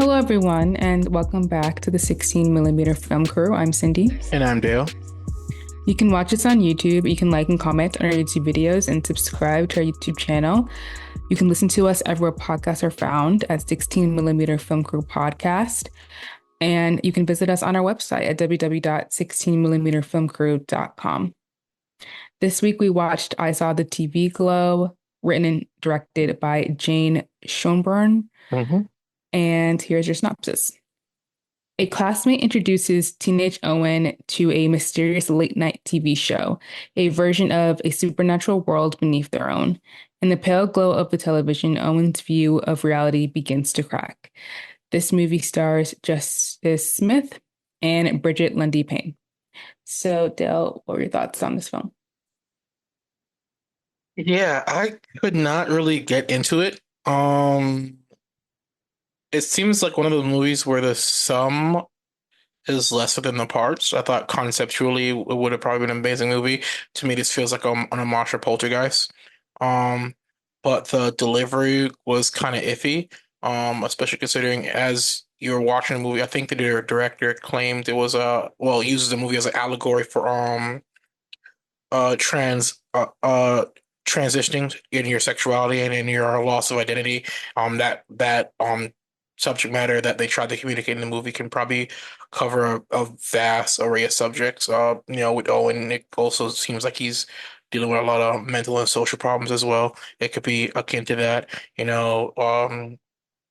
Hello, everyone, and welcome back to the 16 millimeter film crew. I'm Cindy. And I'm Dale. You can watch us on YouTube. You can like and comment on our YouTube videos and subscribe to our YouTube channel. You can listen to us everywhere podcasts are found at 16 millimeter film crew podcast. And you can visit us on our website at www.16millimeterfilmcrew.com. This week we watched I Saw the TV Glow, written and directed by Jane Schoenbrun. Hmm. And here's your synopsis. A classmate introduces teenage Owen to a mysterious late night TV show, a version of a supernatural world beneath their own. In the pale glow of the television, Owen's view of reality begins to crack. This movie stars Justice Smith and Bridget Lundy Payne. So, Dale, what were your thoughts on this film? Yeah, I could not really get into it. It seems like one of the movies where the sum is lesser than the parts. I thought conceptually it would have probably been an amazing movie. To me, this feels like an homage to Poltergeist. Um, but the delivery was kind of iffy. Especially considering as you're watching the movie, I think the director claimed it was uses the movie as an allegory for uh trans uh, uh transitioning in your sexuality and in your loss of identity. That subject matter that they tried to communicate in the movie can probably cover a vast array of subjects. With Owen, it also seems like he's dealing with a lot of mental and social problems as well. It could be akin to that.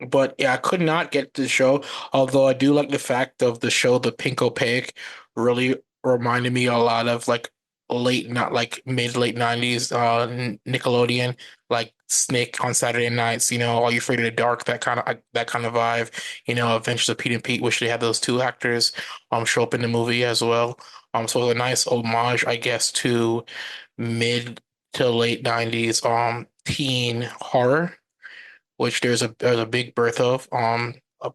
But yeah, I could not get to the show, although I do like the fact of the show, The Pinko Pig, really reminded me a lot of like not like mid late 90s Nickelodeon, like Snake on Saturday nights, Are You Afraid of the Dark, that kind of vibe, Adventures of Pete and Pete, which they had those two actors show up in the movie as well. So it was a nice homage, I guess, to mid to late 90s teen horror, which there's a big birth of.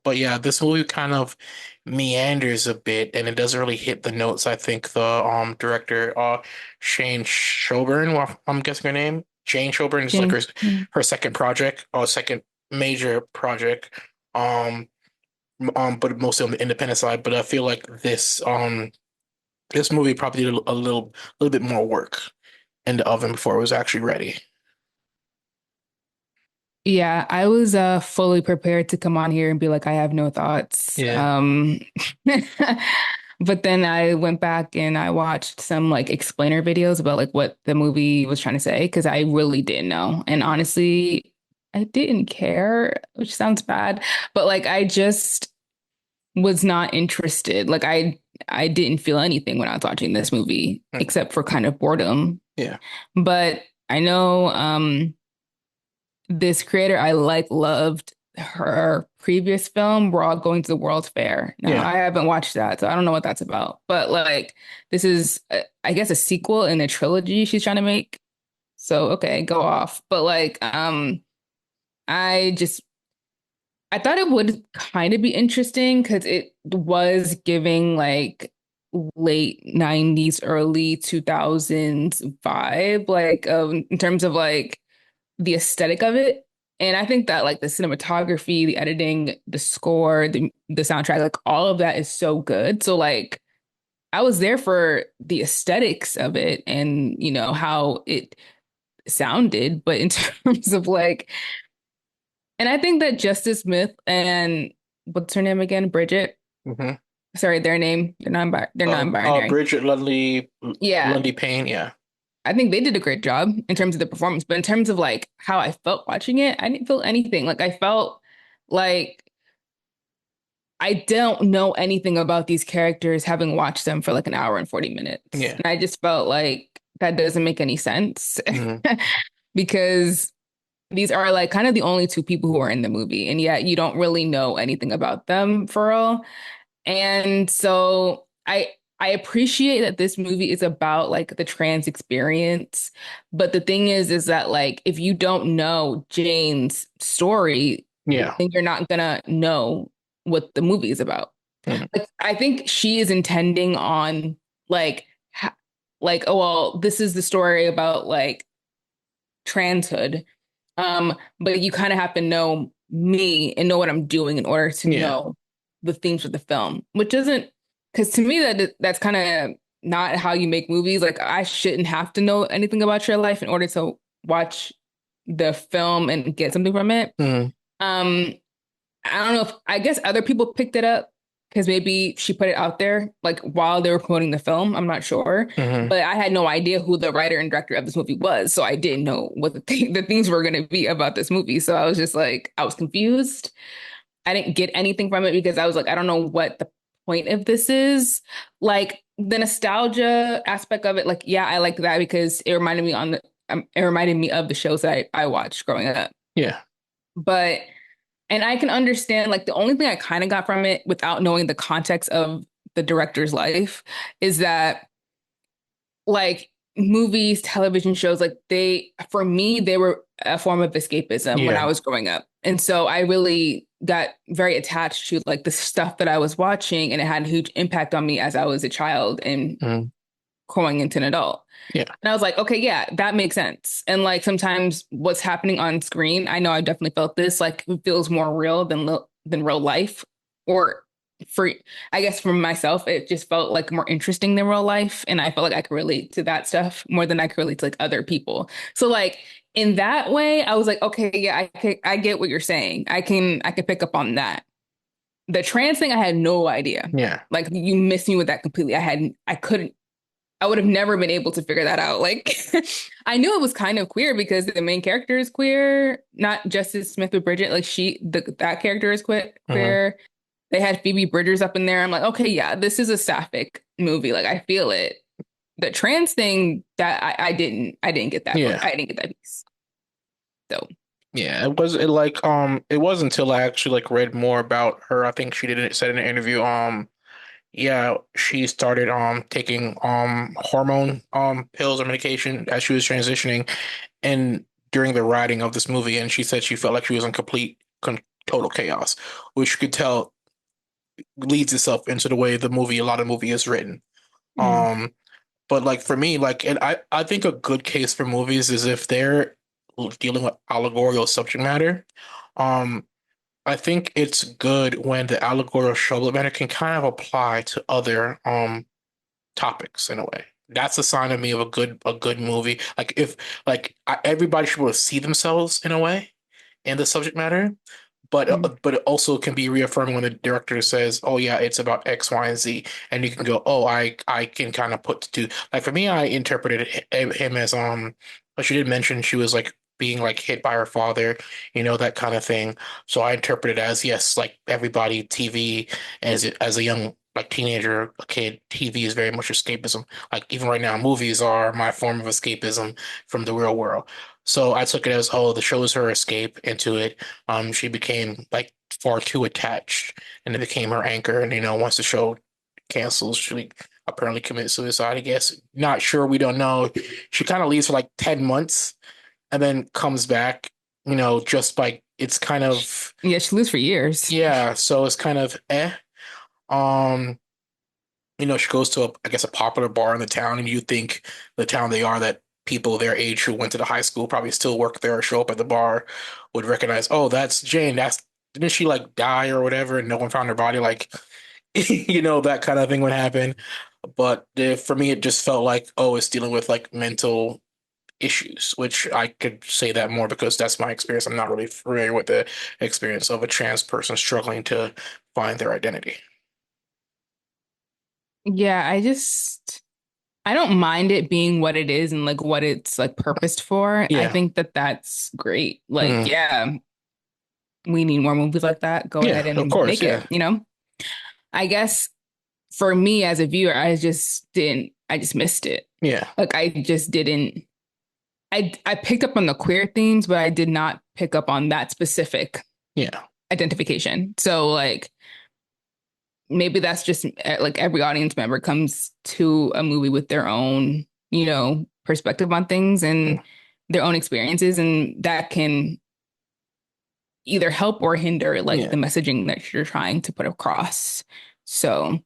But yeah, this movie kind of meanders a bit, and it doesn't really hit the notes. I think the director, Shane Schober, well, I'm guessing her name, Jane Schober, is like Jane. her second project, or second major project. Um, but mostly on the independent side. But I feel like this movie probably did a little bit more work in the oven before it was actually ready. Yeah, I was fully prepared to come on here and be like, I have no thoughts. Yeah. But then I went back and I watched some like explainer videos about like what the movie was trying to say because I really didn't know. And honestly, I didn't care, which sounds bad, but like I just was not interested. I didn't feel anything when I was watching this movie Mm. except for kind of boredom. Yeah. But I know this creator I loved her previous film, We're All Going to the World's Fair. Now, Yeah. I haven't watched that, so I don't know what that's about. But like, this is, I guess, a sequel in a trilogy she's trying to make. So, okay, go off. But like, I just, I thought it would kind of be interesting because it was giving like late 90s, early 2000s vibe, like in terms of like the aesthetic of it. And I think that like the cinematography, the editing, the score, the soundtrack, like all of that is so good. So like I was there for the aesthetics of it and how it sounded, but in terms of like, and I think that Justice Smith and what's her name again? Bridget. Hmm. Sorry, their name. They're non-binary. Bridget Lundy Yeah. Lundy Payne, yeah. I think they did a great job in terms of the performance, but in terms of like how I felt watching it, I didn't feel anything. Like I felt like I don't know anything about these characters having watched them for like an hour and 40 minutes. Yeah. And I just felt like that doesn't make any sense Hmm. because these are like kind of the only two people who are in the movie, and yet you don't really know anything about them for real. And so I appreciate that this movie is about like the trans experience, but the thing is that like if you don't know Jane's story, Yeah. then you're not gonna know what the movie is about. Hmm. Like I think she is intending on like like oh well, this is the story about like transhood. But you kind of have to know me and know what I'm doing in order to Yeah. know the themes of the film, which isn't because to me that's kind of not how you make movies. Like I shouldn't have to know anything about your life in order to watch the film and get something from it. Hmm. Um, I don't know if I guess other people picked it up because maybe she put it out there like while they were promoting the film. I'm not sure, Hmm. but I had no idea who the writer and director of this movie was, so I didn't know what the things were going to be about this movie. So I was just like, I was confused. I didn't get anything from it because I was like, I don't know what the point of this is. Like the nostalgia aspect of it, like yeah, I like that because it reminded me of the shows that I watched growing up. Yeah. But and I can understand like the only thing I kind of got from it without knowing the context of the director's life is that like movies, television shows, like they, for me, they were a form of escapism when I Yeah. was growing up. And so I really got very attached to like the stuff that I was watching, and it had a huge impact on me as I was a child and Hmm. growing into an adult. Yeah. And I was like, okay, yeah, that makes sense. And like sometimes what's happening on screen, I know I definitely felt this, like it feels more real than real life. Or for I guess for myself, it just felt like more interesting than real life. And I felt like I could relate to that stuff more than I could relate to like other people. So like in that way, I was like, okay, yeah, I get what you're saying. I can pick up on that. The trans thing, I had no idea. Yeah. Like you missed me with that completely. I couldn't I would have never been able to figure that out. Like, I knew it was kind of queer because the main character is queer, not Justice Smith with Bridget. Like, that character is Hmm. queer. They had Phoebe Bridgers up in there. I'm like, okay, yeah, this is a sapphic movie. Like, I feel it. The trans thing that I didn't get that book. Yeah. I didn't get that piece. So, Yeah. It wasn't until I actually like read more about her. I think she did it said in an interview, yeah, she started taking hormone pills or medication as she was transitioning and during the writing of this movie, and she said she felt like she was in total chaos, which you could tell leads itself into the way a lot of movie is written. mm, Um, but like for me, like, and I think a good case for movies is if they're dealing with allegorical subject matter. Um, I think it's good when the allegorical subject matter can kind of apply to other topics in a way. That's a sign of me of a good movie. Like if everybody should be able to see themselves in a way in the subject matter, mm. but it also can be reaffirming when the director says, "Oh yeah, it's about X, Y, and Z," and you can go, "Oh, I can kind of put two." Like for me, I interpreted him as but she did mention she was like being like hit by her father, that kind of thing. So I interpreted it as yes, like everybody, TV as a young like teenager, a kid, TV is very much escapism. Like even right now, movies are my form of escapism from the real world. So I took it as, oh, the show is her escape into it. She became like far too attached, and it became her anchor. And once the show cancels, she apparently commits suicide. I guess not sure. We don't know. She kind of leaves for like 10 months, and then comes back. Just like it's kind of Yeah, she lives for years. yeah. So it's kind of eh. Um, she goes to I guess a popular bar in the town, and you think the town they are that people their age who went to the high school probably still work there or show up at the bar would recognize, oh, that's Jane. Didn't she like die or whatever, and no one found her body? Like, that kind of thing would happen. But for me, it just felt like, oh, it's dealing with like mental issues, which I could say that more because that's my experience. I'm not really familiar with the experience of a trans person struggling to find their identity. Yeah, I don't mind it being what it is and like what it's like purposed for. I Yeah. think that that's great. Like, Mhm. yeah, we need more movies like that. Go Yeah, ahead of and course. make Yeah. it. I guess for me as a viewer, I just missed it. Yeah. Like I just didn't, I picked up on the queer themes, but I did not pick up on that specific Yeah. identification. So like maybe that's just like every audience member comes to a movie with their own, perspective on things and their own experiences, and that can either help or hinder like Yeah. the messaging that you're trying to put across. So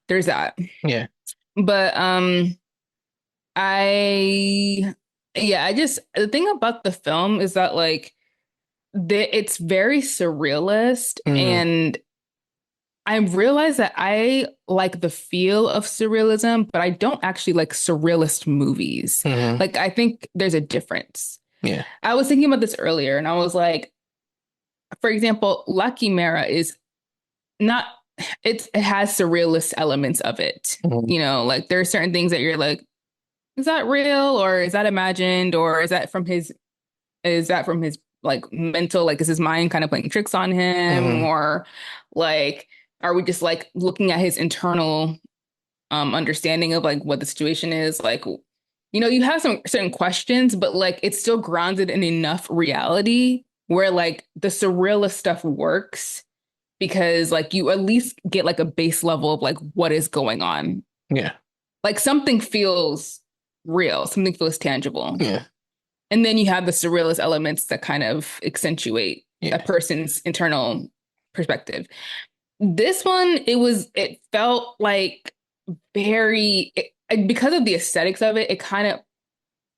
there's that. Yeah. But I yeah, I just the thing about the film is that like it's very surrealist, Mm, and I realize that I like the feel of surrealism, but I don't actually like surrealist movies. hmm Like, I think there's a difference. Yeah. I was thinking about this earlier, and I was like, for example, Lucky Mara is not, it has surrealist elements of it. hmm You know, like there are certain things that you're like, is that real or is that imagined or is that from his like mental, like is his mind kind of playing tricks on him hmm or like are we just like looking at his internal understanding of like what the situation is? Like, you know, you have some certain questions, but like it's still grounded in enough reality where like the surrealist stuff works because like you at least get like a base level of like what is going on. Yeah. Like something feels real, something feels tangible. Yeah. And then you have the surrealist elements that kind of accentuate a Yeah. person's internal perspective. This one, it felt like because of the aesthetics of it, it kind of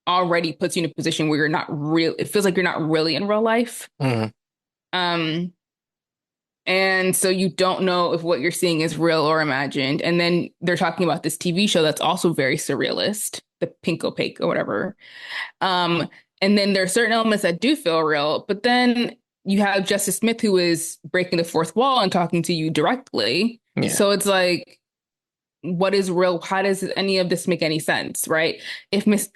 already puts you in a position where you're not real. It feels like you're not really in real life. hmm Um, and so you don't know if what you're seeing is real or imagined. And then they're talking about this TV show that's also very surrealist, the Pink Opaque or whatever. Um, and then there are certain elements that do feel real, but then you have Justice Smith who is breaking the fourth wall and talking to you directly. Yeah. So it's like, what is real? How does any of this make any sense, right? If Miss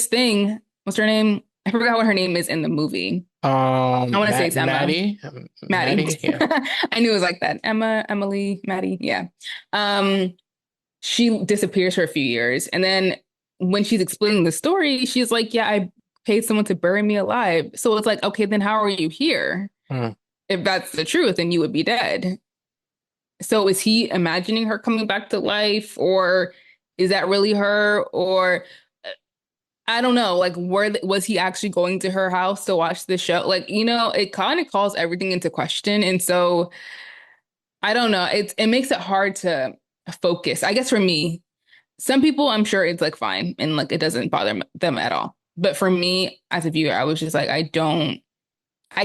Thing, what's her name? I forgot what her name is in the movie. I want to say it's Emma. Maddie, Maddie. Maddie, yeah. I knew it was like that. Emma, Emily, Maddie. Yeah. Um, she disappears for a few years. And then when she's explaining the story, she's like, yeah, I paid someone to bury me alive. So it's like, okay, then how are you here? Mm. If that's the truth, then you would be dead. So is he imagining her coming back to life, or is that really her? Or I don't know, like where was he actually going to her house to watch the show? Like, you know, it kind of calls everything into question. And so I don't know. It makes it hard to focus. I guess for me, some people I'm sure it's like fine and like it doesn't bother them at all. But for me as a viewer, I was just like, I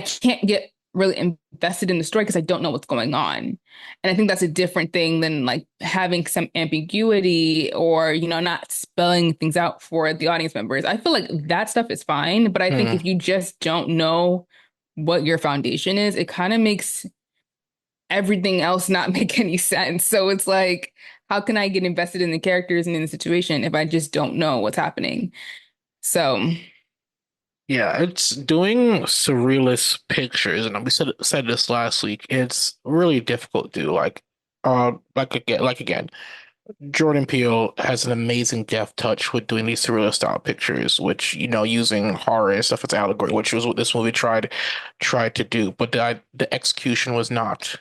can't get really invested in the story because I don't know what's going on. And I think that's a different thing than like having some ambiguity or, you know, not spelling things out for the audience members. I feel like that stuff is fine. But I think Mm. if you just don't know what your foundation is, it kind of makes everything else not make any sense. So it's like, how can I get invested in the characters and in the situation if I just don't know what's happening? So, Yeah, it's doing surrealist pictures, and we said this last week. It's really difficult to do. Like again, Jordan Peele has an amazing deft touch with doing these surrealist style pictures, which using horror and stuff as allegory, which was what this movie tried to do, but the execution was not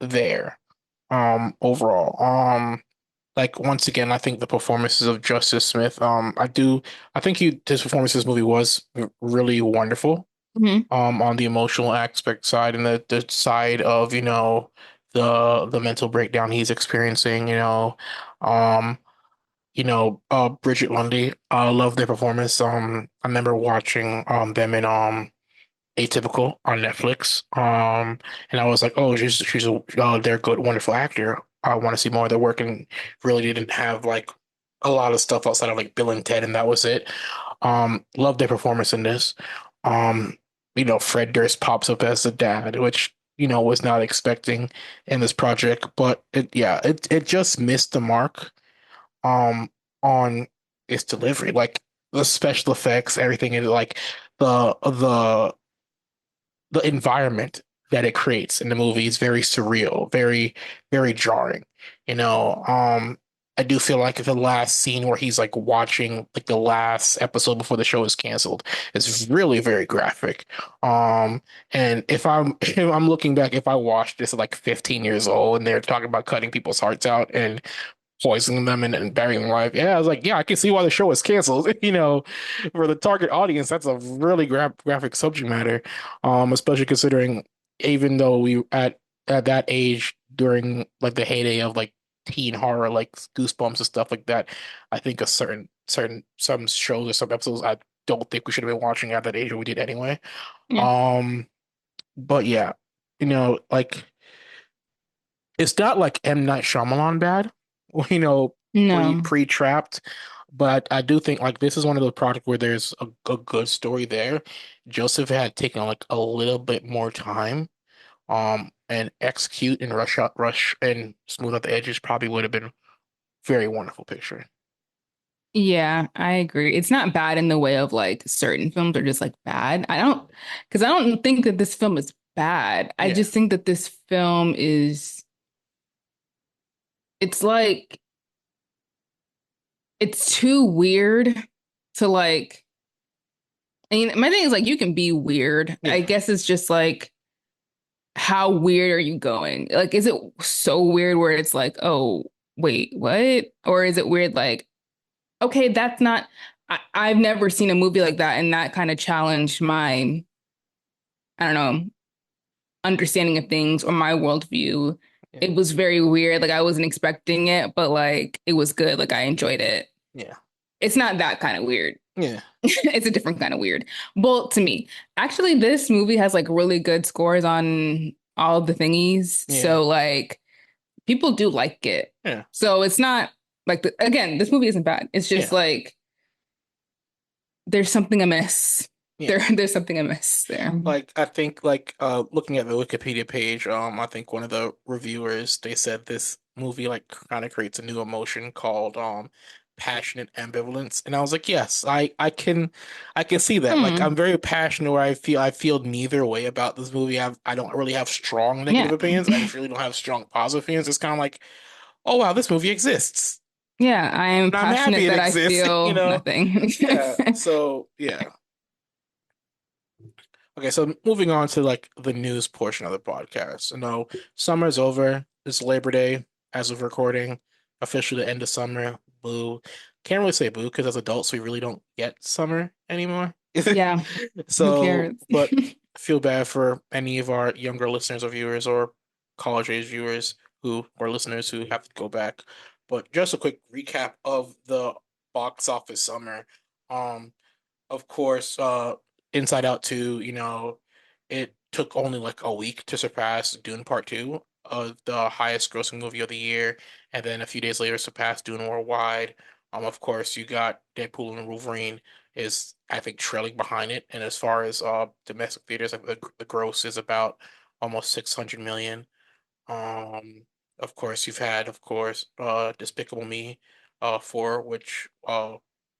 there. Overall, like once again, I think the performances of Justice Smith, I think his performance in this movie was really wonderful. mhm. On the emotional aspect side and the side of, the mental breakdown he's experiencing, um, Bridget Lundy, I love their performance. I remember watching them in Atypical on Netflix. And I was like, oh, she's a they're a good, wonderful actor. I want to see more of their work, and really didn't have like a lot of stuff outside of like Bill and Ted, and that was it. Love their performance in this. Um, Fred Durst pops up as the dad, which was not expecting in this project, but it just missed the mark on its delivery. Like the special effects, everything, and like the the environment that it creates in the movie is very surreal, very, very jarring. You know, I do feel like the last scene where he's like watching like the last episode before the show is canceled is really very graphic. And if I'm looking back, if I watched this at like 15 years old and they're talking about cutting people's hearts out and poisoning them and burying them alive. Yeah, I was like, yeah, I can see why the show is canceled. For the target audience, that's a really graphic subject matter. Especially considering even though we at that age during like the heyday of like teen horror, like Goosebumps and stuff like that, I think a certain some shows or some episodes don't think we should have been watching at that age, or we did anyway. Yeah. Um, but yeah, like it's not like M. Night Shyamalan bad, No. pre-Trapped, but I do think like this is one of those projects where there's a good story there. Joseph had taken like a little bit more time, and execute and rush and smooth out the edges probably would have been very wonderful picture. Yeah, I agree. It's not bad in the way of like certain films are just like bad. Because I don't think that this film is bad. I Yeah, just think that this film is, it's like, it's too weird to like, I mean, my thing is like, you can be weird. I yeah, guess it's just like, how weird are you going? Like, is it so weird where it's like, oh, wait, what? Or is it weird like, okay, that's not, I've never seen a movie like that and that kind of challenged my, I don't know, understanding of things or my worldview. yeah, It was very weird. Like I wasn't expecting it, but like it was good. Like I enjoyed it. yeah, It's not that kind of weird. yeah, It's a different kind of weird. Well, to me, actually, this movie has like really good scores on all the thingies. yeah, So like people do like it. yeah, So it's not like again, this movie isn't bad. It's just yeah, like there's something amiss. yeah. There's something amiss there. Like I think like looking at the Wikipedia page, I think one of the reviewers they said this movie like kind of creates a new emotion called passionate ambivalence. And I was like, yes, I can see that. Like I'm Hmm. very passionate where I feel neither way about this movie. I don't really have strong negative Yeah. opinions. I just really don't have strong positive opinions. It's kind of like, oh wow, this movie exists. Yeah, I am And I'm happy passionate it that I exists, feel nothing. Yeah. So yeah. Okay, so moving on to like the news portion of the podcast. Summer's over. It's Labor Day as of recording. Officially the end of summer. Boo. Can't really say boo because as adults we really don't get summer anymore. Yeah, who So, cares? but I feel bad for any of our younger listeners or viewers or college age viewers who or listeners who have to go back. But just a quick recap of the box office summer. Um, of course, Inside Out 2, it took only like a week to surpass Dune Part 2, the highest grossing movie of the year, and then a few days later surpassed Dune worldwide. Of course, you got Deadpool and Wolverine is, I think, trailing behind it. And as far as domestic theaters, like the gross is about almost 600 million. Of course, you've had, of course, Despicable Me, 4, which, and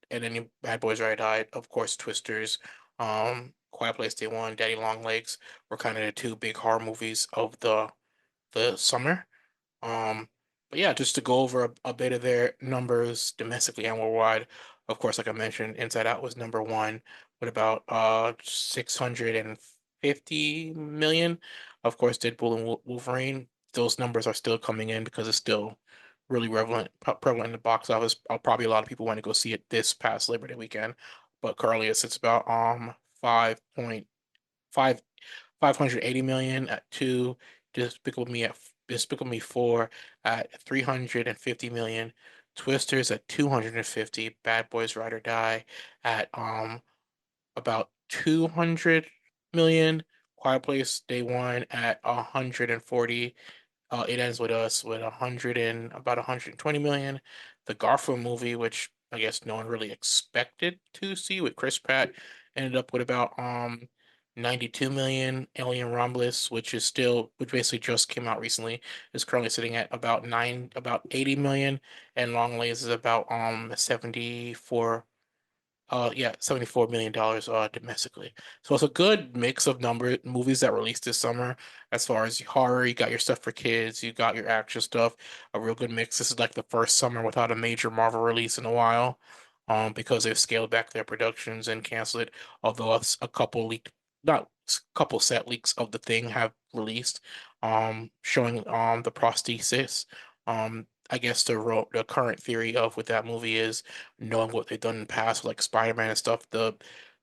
then Bad Boys Right Died, of course, Twisters, Quiet Place Day One, Daddy Long Legs were kind of the two big horror movies of the summer. Um, but yeah, just to go over a bit of their numbers domestically and worldwide. Of course, like I mentioned, Inside Out was number one with about 650 million. Of course, Deadpool and Wolverine, those numbers are still coming in because it's still really prevalent in the box office. Probably a lot of people want to go see it this past Labor Day weekend, but currently it's about 5.5 580 million at two, Despicable Me 4 at 350 million, Twisters at 250, Bad Boys Ride or Die at about 200 million, Quiet Place Day One at 140. It ends with us with 120 million. The Garfield movie, which I guess no one really expected to see with Chris Pratt, ended up with about 92 million. Alien Romulus, which basically just came out recently, is currently sitting at about 80 million, and Longlegs is about 74 yeah, $74 million domestically. So it's a good mix of number movies that released this summer. As far as horror, you got your stuff for kids, you got your action stuff, a real good mix. This is like the first summer without a major Marvel release in a while, because they've scaled back their productions and canceled it. Although a couple leaked, not couple set leaks of the thing have released, showing the prosthesis. I guess the current theory of with that movie is knowing what they've done in the past, like Spider-Man and stuff, the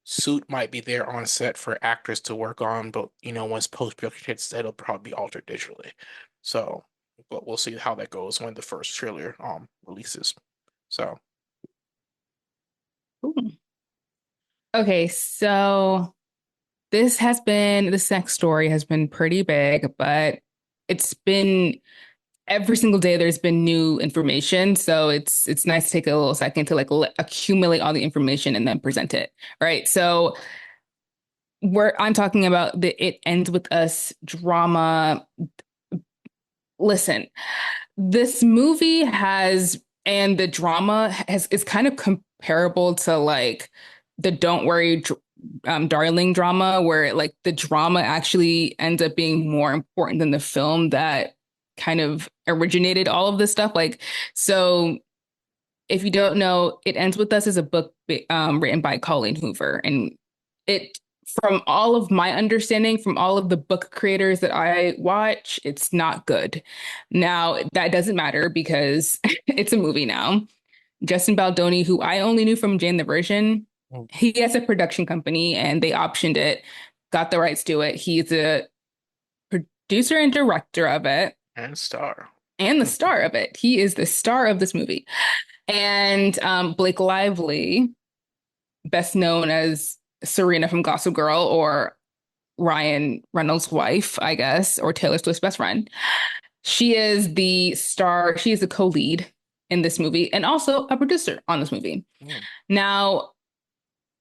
suit might be there on set for actors to work on, but once post-production hits, it'll probably be altered digitally. So, but we'll see how that goes when the first trailer releases. So, Cool. Okay, so this next story has been pretty big, but it's been every single day there's been new information. So it's nice to take a little second to like accumulate all the information and then present it. Right. So where I'm talking about the It Ends With Us drama. Listen, this movie has and the drama has is kind of comparable to like the Don't Worry Darling drama, where like the drama actually ends up being more important than the film that kind of originated all of this stuff. Like, so if you don't know, It Ends With Us is a book written by Colleen Hoover, and it from all of my understanding, from all of the book creators that I watch, it's not good. Now, that doesn't matter because it's a movie now. Justin Baldoni, who I only knew from Jane the Virgin, Mm. he has a production company and they optioned it, got the rights to it. He's a producer and director of it And star. and the star of it. He is the star of this movie. And Blake Lively, best known as Serena from Gossip Girl or Ryan Reynolds' wife, I guess, or Taylor Swift's best friend. She is the star, she is the co-lead in this movie and also a producer on this movie. Mm. Now,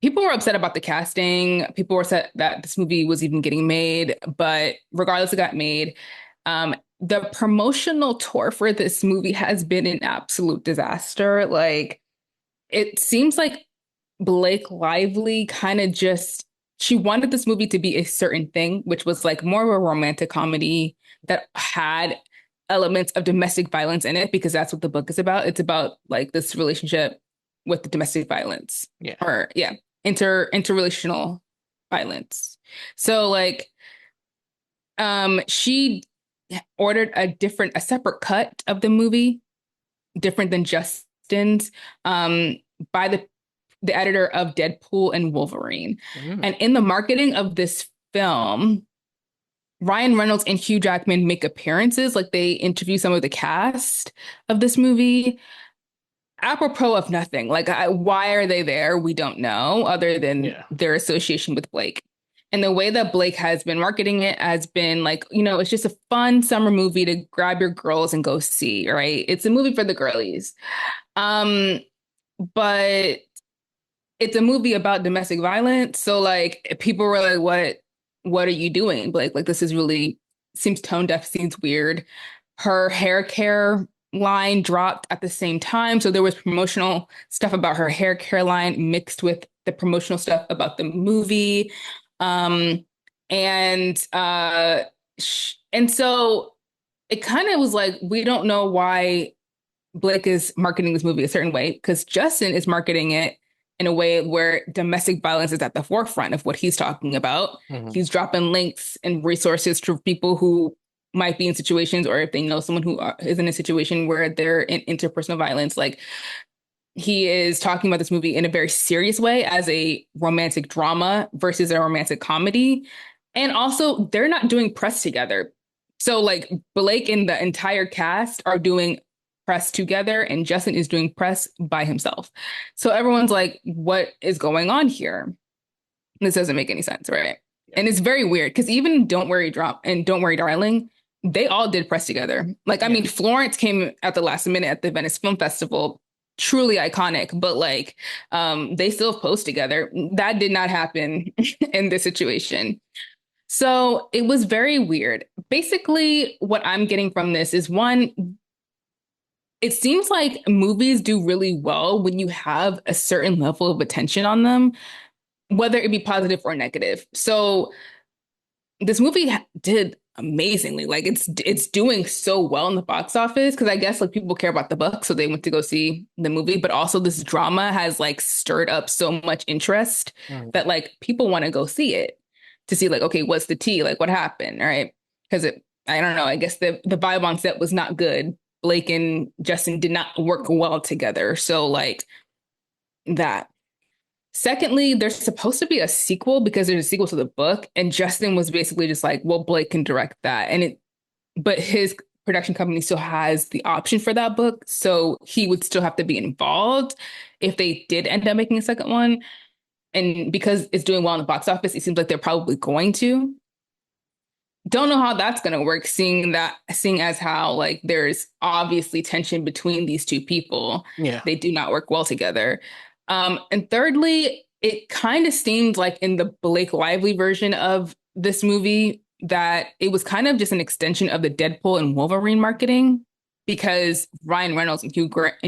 people were upset about the casting. People were upset that this movie was even getting made, but regardless, it got made. The promotional tour for this movie has been an absolute disaster. Like, it seems like Blake Lively kind of just she wanted this movie to be a certain thing, which was like more of a romantic comedy that had elements of domestic violence in it because that's what the book is about. It's about like this relationship with the domestic violence Yeah. or yeah, interrelational violence. So like she ordered a separate cut of the movie, different than Justin's, by the editor of Deadpool and Wolverine. Mm. And in the marketing of this film, Ryan Reynolds and Hugh Jackman make appearances, like they interview some of the cast of this movie, apropos of nothing. Like, why are they there? We don't know, other than Yeah. their association with Blake. And the way that Blake has been marketing it has been like, it's just a fun summer movie to grab your girls and go see, right? It's a movie for the girlies. Um, but it's a movie about domestic violence. So like people were like, what are you doing? Like this is really seems tone deaf, seems weird. Her hair care line dropped at the same time. So there was promotional stuff about her hair care line mixed with the promotional stuff about the movie. Um, and and so it kind of was like, we don't know why Blake is marketing this movie a certain way because Justin is marketing it in a way where domestic violence is at the forefront of what he's talking about. Mhm. He's dropping links and resources to people who might be in situations or if they know someone who is in a situation where they're in interpersonal violence. Like he is talking about this movie in a very serious way as a romantic drama versus a romantic comedy. And also, they're not doing press together. So, like, Blake and the entire cast are doing press together, and Justin is doing press by himself. So, everyone's like, what is going on here? This doesn't make any sense, right? Yeah. And it's very weird because even Don't Worry Drop and Don't Worry Darling, they all did press together. Like, I Yeah. mean, Florence came at the last minute at the Venice Film Festival, truly iconic, but like they still post together. That did not happen in this situation. So it was very weird. Basically, what I'm getting from this is one, it seems like movies do really well when you have a certain level of attention on them, whether it be positive or negative. So this movie did amazingly. Like it's doing so well in the box office because I guess like people care about the book, so they went to go see the movie. But also this drama has like stirred up so much interest Mhm. that like people want to go see it to see like okay, what's the tea? Like what happened, right? Because it I don't know. I guess the vibe on set was not good. Blake and Justin did not work well together. So like that. Secondly, there's supposed to be a sequel because there's a sequel to the book, and Justin was basically just like, "Well, Blake can direct that," but his production company still has the option for that book, so he would still have to be involved if they did end up making a second one. And because it's doing well in the box office, it seems like they're probably going to. Don't know how that's going to work, seeing as how like there's obviously tension between these two people. Yeah. They do not work well together. And thirdly, it kind of seemed like in the Blake Lively version of this movie that it was kind of just an extension of the Deadpool and Wolverine marketing because Ryan Reynolds and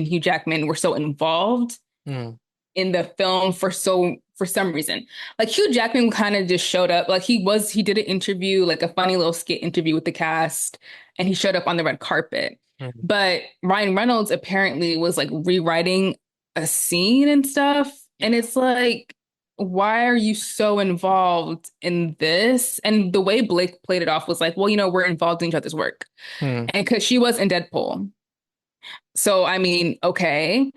Hugh Jackman were so involved Mm. in the film for some reason. Like Hugh Jackman kind of just showed up. Like he did an interview, like a funny little skit interview with the cast, and he showed up on the red carpet. Mm. But Ryan Reynolds apparently was like rewriting a scene and stuff. And Yeah. it's like, why are you so involved in this? And the way Blake played it off was like, well, we're involved in each other's work. Mm. And because she was in Deadpool. So, I mean, okay,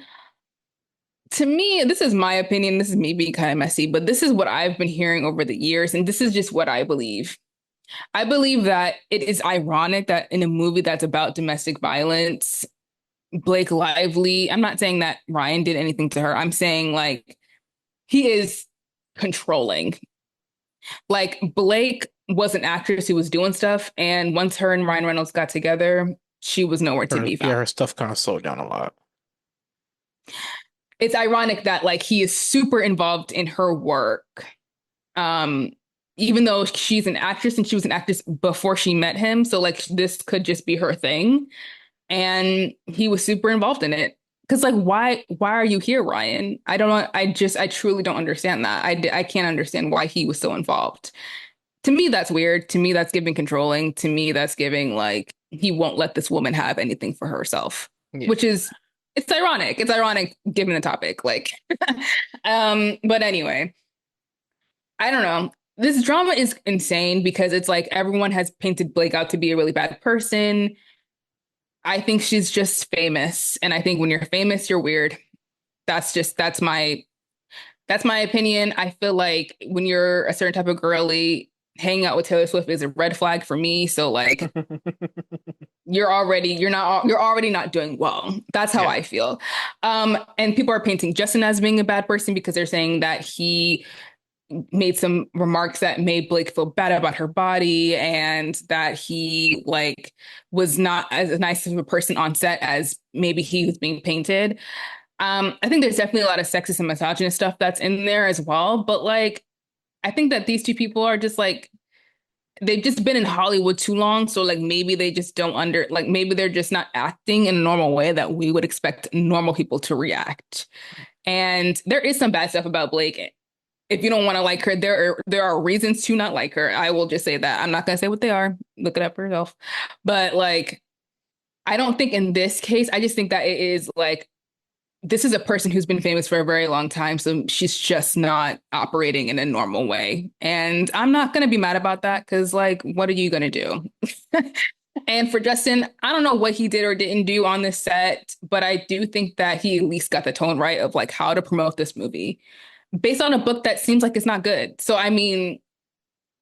to me, this is my opinion. This is me being kind of messy, but this is what I've been hearing over the years, and this is just what I believe. I believe that it is ironic that in a movie that's about domestic violence, Blake Lively, I'm not saying that Ryan did anything to her. I'm saying like he is controlling. Like Blake was an actress who was doing stuff, and once her and Ryan Reynolds got together, she was nowhere to Her, be yeah, found. her stuff kind of slowed down a lot. It's ironic that like he is super involved in her work. Um, Even though she's an actress and she was an actress before she met him, so like this could just be her thing. And he was super involved in it. Because like, why are you here, Ryan? I don't know. I truly don't understand that. I can't understand why he was so involved. To me, that's weird. To me, that's giving controlling. To me, that's giving like he won't let this woman have anything for herself, Yeah. which is it's ironic. It's ironic given the topic. Like, but anyway, I don't know. This drama is insane because it's like everyone has painted Blake out to be a really bad person. I think she's just famous, and I think when you're famous, you're weird. That's my opinion. I feel like when you're a certain type of girly, hanging out with Taylor Swift is a red flag for me. So like you're already not doing well. That's how Yeah. I feel. And people are painting Justin as being a bad person because they're saying that he made some remarks that made Blake feel bad about her body and that he like was not as nice of a person on set as maybe he was being painted. I think there's definitely a lot of sexist and misogynist stuff that's in there as well. But like, I think that these two people are just like they've just been in Hollywood too long. So like maybe they just don't like maybe they're just not acting in a normal way that we would expect normal people to react. And there is some bad stuff about Blake. If you don't want to like her, there are reasons to not like her. I will just say that. I'm not gonna say what they are. Look it up for yourself. But like, I don't think in this case, I just think that it is like this is a person who's been famous for a very long time, so she's just not operating in a normal way. And I'm not gonna be mad about that because like, what are you gonna do? And for Justin, I don't know what he did or didn't do on this set, but I do think that he at least got the tone right of like how to promote this movie based on a book that seems like it's not good. So, I mean,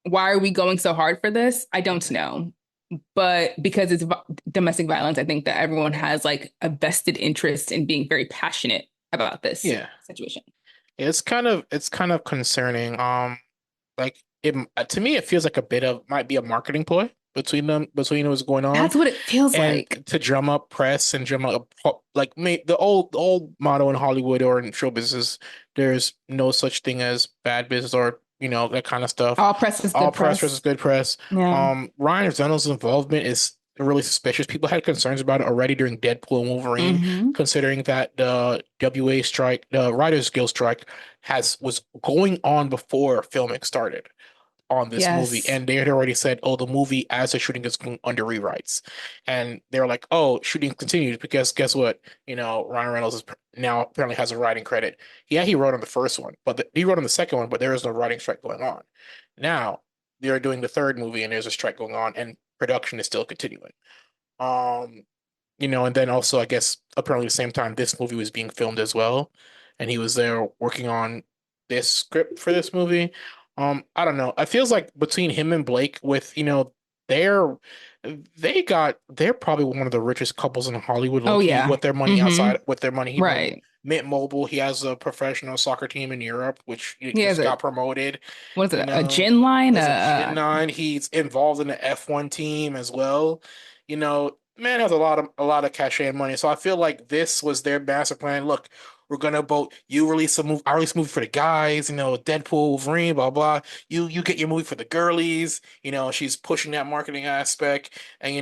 why are we going so hard for this? I don't know. But because it's domestic violence, I think that everyone has like a vested interest in being very passionate about this Yeah. situation. It's kind of concerning. Like it to me, it feels like a bit of might be a marketing ploy between what's going on, That's what it feels and like. to drum up press and drum up like the old motto in Hollywood or in show business, there's no such thing as bad business or that kind of stuff. All press is All good press versus press. good press. Yeah. Ryan Reynolds' involvement is really suspicious. People had concerns about it already during Deadpool and Wolverine, Hmm. considering that the WA strike, the Writers Guild strike, was going on before filming started on this movie, Yes. and they had already said, "Oh, the movie as the shooting is going under rewrites," and they were like, "Oh, shooting continues because guess what? Ryan Reynolds now apparently has a writing credit. Yeah, he wrote on the first one, but he wrote on the second one, but there is no writing strike going on. Now they're doing the third movie, and there's a strike going on, and production is still continuing. Um, and then also I guess apparently at the same time this movie was being filmed as well, and he was there working on this script for this movie. I don't know. It feels like between him and Blake, with they're they're probably one of the richest couples in Hollywood, low Oh key, yeah. with their money Hmm. outside, with their money, Right. Mint Mobile. He has a professional soccer team in Europe, which he He has just a got promoted. what is You it? A know, gin line? as a Gen 9, he's involved in the F1 team as well. Man has a lot of cachet and money. So I feel like this was their master plan. Look, we're gonna both you release a movie, I release a movie for the guys, Deadpool, Wolverine, blah blah. You get your movie for the girlies. She's pushing that marketing aspect, and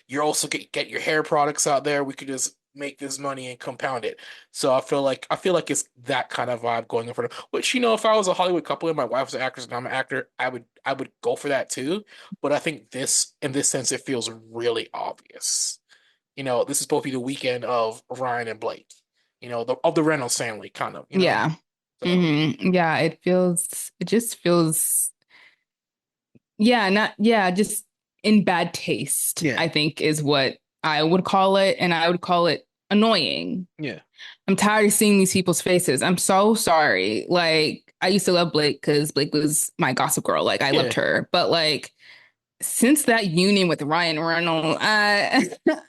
you're also get your hair products out there. We could just make this money and compound it. So I feel like it's that kind of vibe going in for them. Which, if I was a Hollywood couple and my wife was an actress and I'm an actor, I would go for that too. But I think in this sense, it feels really obvious. This is supposed to be the weekend of Ryan and Blake. Of the Reynolds family, kind of. yeah. So Yeah, it just feels, yeah, not, yeah, just in bad taste, yeah, I think is what I would call it. And I would call it annoying. yeah, I'm tired of seeing these people's faces. I'm so sorry. Like, I used to love Blake because Blake was my gossip girl. Like, I loved yeah, her. But like, since that union with Ryan Reynolds, I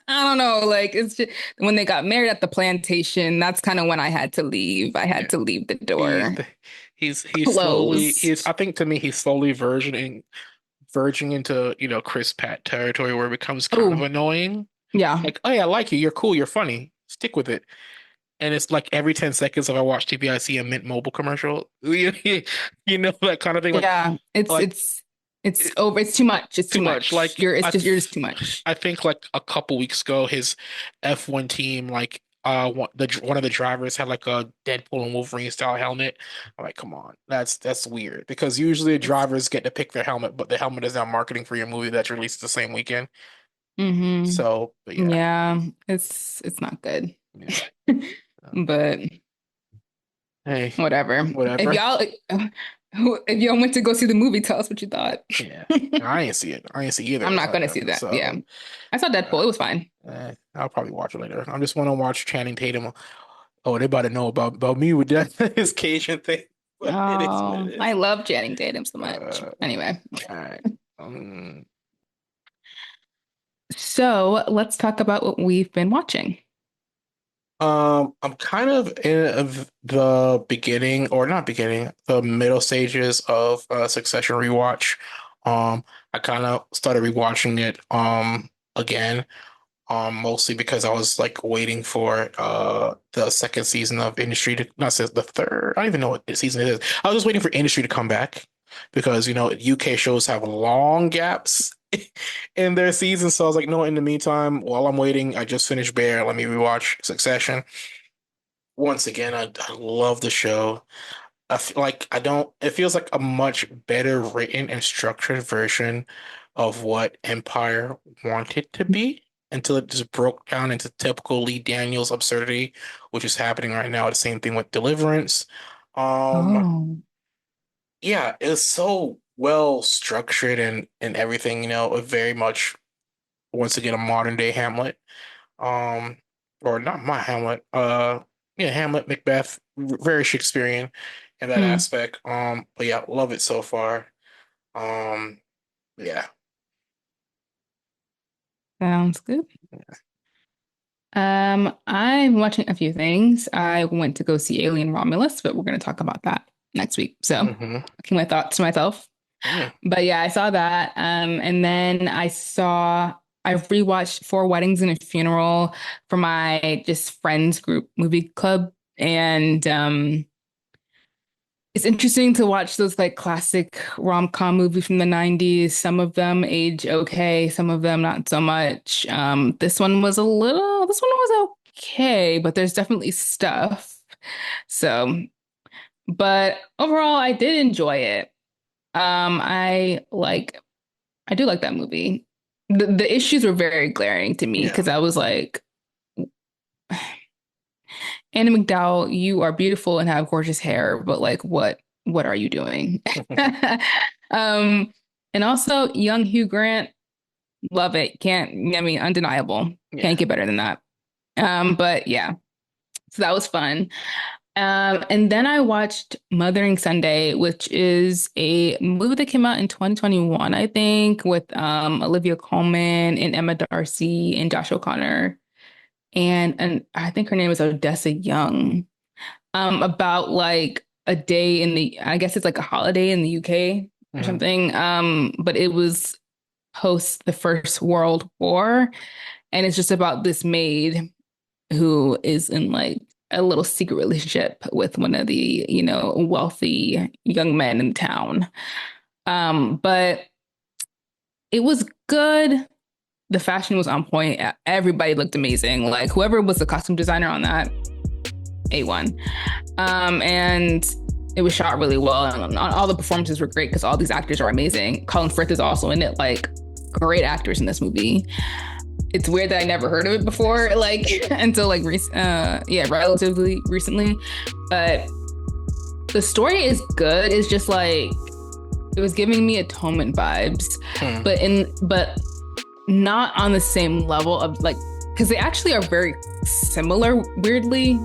don't know. Like, it's just when they got married at the plantation, that's kind of when I had to leave. I yeah. had to leave the He door he's slowly he's closed. I think to me he's slowly verging into Chris Pratt territory where it becomes kind of Oh, annoying. yeah. Like, oh yeah, I like you. You're cool. You're funny. Stick with it. And it's like every 10 seconds if I watch TV, I see a Mint Mobile commercial. That kind of thing. Yeah. Like It's it- over. It's too much. It's too too much. much. Like You're just too much. I think like a couple weeks ago, his F1 team, like one of the drivers had like a Deadpool and Wolverine style helmet. I'm like, come on, that's weird because usually the It's drivers get to pick their helmet, but the helmet is now marketing for your movie that's released the same weekend. hmm So, but yeah, Yeah, it's not good. yeah. But Hey, whatever. If whatever. y'all if y'all went to go see the movie, tell us what you thought. Yeah, I ain't see it. I ain't see either I'm not of gonna see them. that. Yeah. So, I saw Deadpool. It was fine. I'll probably watch it later. I just want to watch Channing Tatum. Oh, they about to know about me with that his Cajun thing, but it is what it Oh, I is. love Channing Tatum so much. Uh, Anyway, all right. Um, so let's talk about what we've been watching. I'm kind of in the beginning, or not beginning, the middle stages of Succession rewatch. I kind of started rewatching it again. Mostly because I was like waiting for the second season of Industry to not say the third. I don't even know what season it is. I was just waiting for Industry to come back because UK shows have long gaps in their seasons. So I was like, no, in the meantime, while I'm waiting, I just finished Bear. Let me rewatch Succession. Once again, I love the show. I feel like I don't, it feels like a much better written and structured version of what Empire wanted to be until it just broke down into typical Lee Daniels absurdity, which is happening right now. The same thing with Deliverance. Um, Oh. yeah, it's so well structured and everything, very much once again a modern day Hamlet. Um, or not my Hamlet. Yeah, Hamlet, Macbeth, very Shakespearean in that Hmm. aspect. But yeah, love it so far. Um, yeah. Sounds good. I'm watching a few things. I went to go see Alien Romulus, but we're going to talk about that next week. So, Hmm. keep my thoughts to myself. Yeah. But yeah, I saw that. And then I rewatched Four Weddings and a Funeral for my just friends group movie club. And it's interesting to watch those like classic rom-com movies from the 90s. Some of them age okay, some of them not so much. This one was okay, but there's definitely stuff. So, but overall, I did enjoy it. I do like that movie. The issues were very glaring to me Yeah. because I was like, Anna McDowell, you are beautiful and have gorgeous hair, but like what are you doing? Um, and also young Hugh Grant, love it. I mean, undeniable. Yeah. Can't get better than that. But yeah, so that was fun. And then I watched Mothering Sunday, which is a movie that came out in 2021, I think, with Olivia Colman and Emma Darcy and Josh O'Connor. And I think her name is Odessa Young. about like a day in the, I guess it's like a holiday in the UK or Hmm. something. But it was post the First World War, and it's just about this maid who is in like a little secret relationship with one of the, wealthy young men in town. But it was good. The fashion was on point. Everybody looked amazing. Like whoever was the costume designer on that, A1. And it was shot really well. And all the performances were great because all these actors are amazing. Colin Firth is also in it, like great actors in this movie. It's weird that I never heard of it before, like until like yeah, relatively recently. But the story is good. It's just like it was giving me Atonement vibes, Hmm. but not on the same level of like because they actually are very similar, weirdly,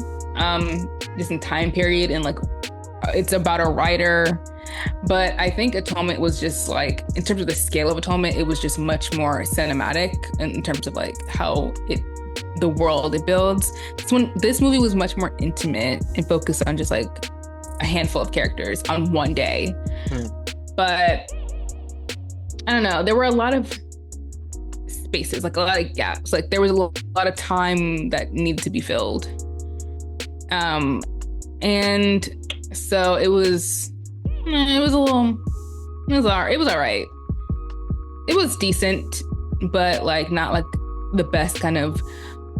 just in time period and like it's about a writer. But I think Atonement was just like, in terms of the scale of Atonement, it was just much more cinematic in terms of like how the world it builds. This movie was much more intimate and focused on just like a handful of characters on one day. Hmm. But I don't know, there were a lot of spaces, like a lot of gaps. Like there was a lot of time that needed to be filled. Um, and so it was a little, it was all right. It was decent, but like not like the best kind of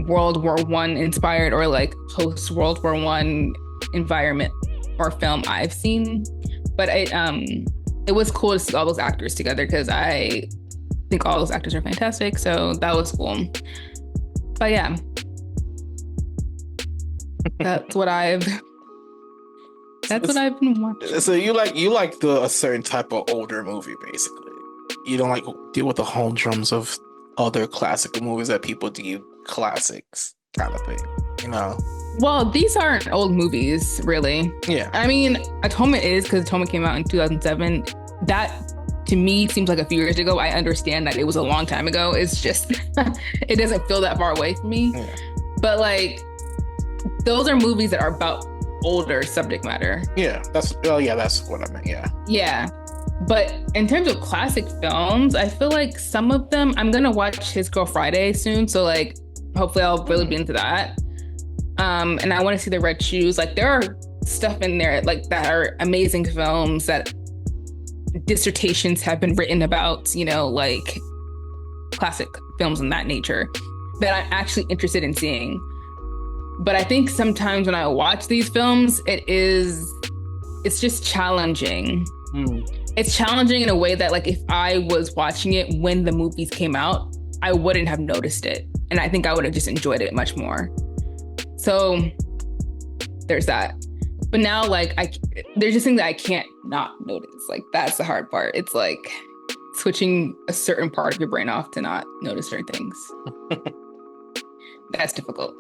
World War One inspired or like post World War One environment or film I've seen. But it was cool to see all those actors together because I think all those actors are fantastic. So that was cool. But yeah, that's what I've that's what I've been So watching. you like the a certain type of older movie, basically. You don't like deal with the humdrums of other classical movies that people deem classics, kind of thing. You know? Well, these aren't old movies, really. Yeah. I mean, Atonement is because Atonement came out in 2007. That to me seems like a few years ago. I understand that it was a long time ago. It's just, it doesn't feel that far away from me. Yeah. But like, those are movies that are about older subject matter. Yeah. That's what I meant. Yeah. Yeah. But in terms of classic films, I feel like some of them, I'm gonna watch His Girl Friday soon. So like, hopefully I'll really be into that. And I want to see the Red Shoes. Like there are stuff in there like that are amazing films that dissertations have been written about, like classic films in that nature that I'm actually interested in seeing. But I think sometimes when I watch these films, it's just challenging. Hmm. It's challenging in a way that like if I was watching it when the movies came out, I wouldn't have noticed it. And I think I would have just enjoyed it much more. So there's that. But now, like, there's just things that I can't not notice. Like, that's the hard part. It's like switching a certain part of your brain off to not notice certain things. That's difficult.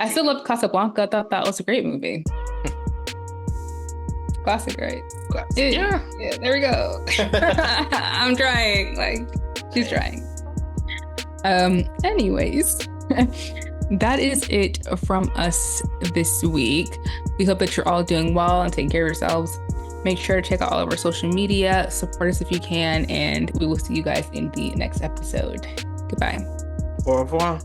I still love Casablanca. I thought that was a great movie. Classic, right? Classic. Yeah. Yeah, there we go. I'm trying. Like, she's trying. Anyways, that is it from us this week. We hope that you're all doing well and taking care of yourselves. Make sure to check out all of our social media, support us if you can, and we will see you guys in the next episode. Goodbye. Au revoir.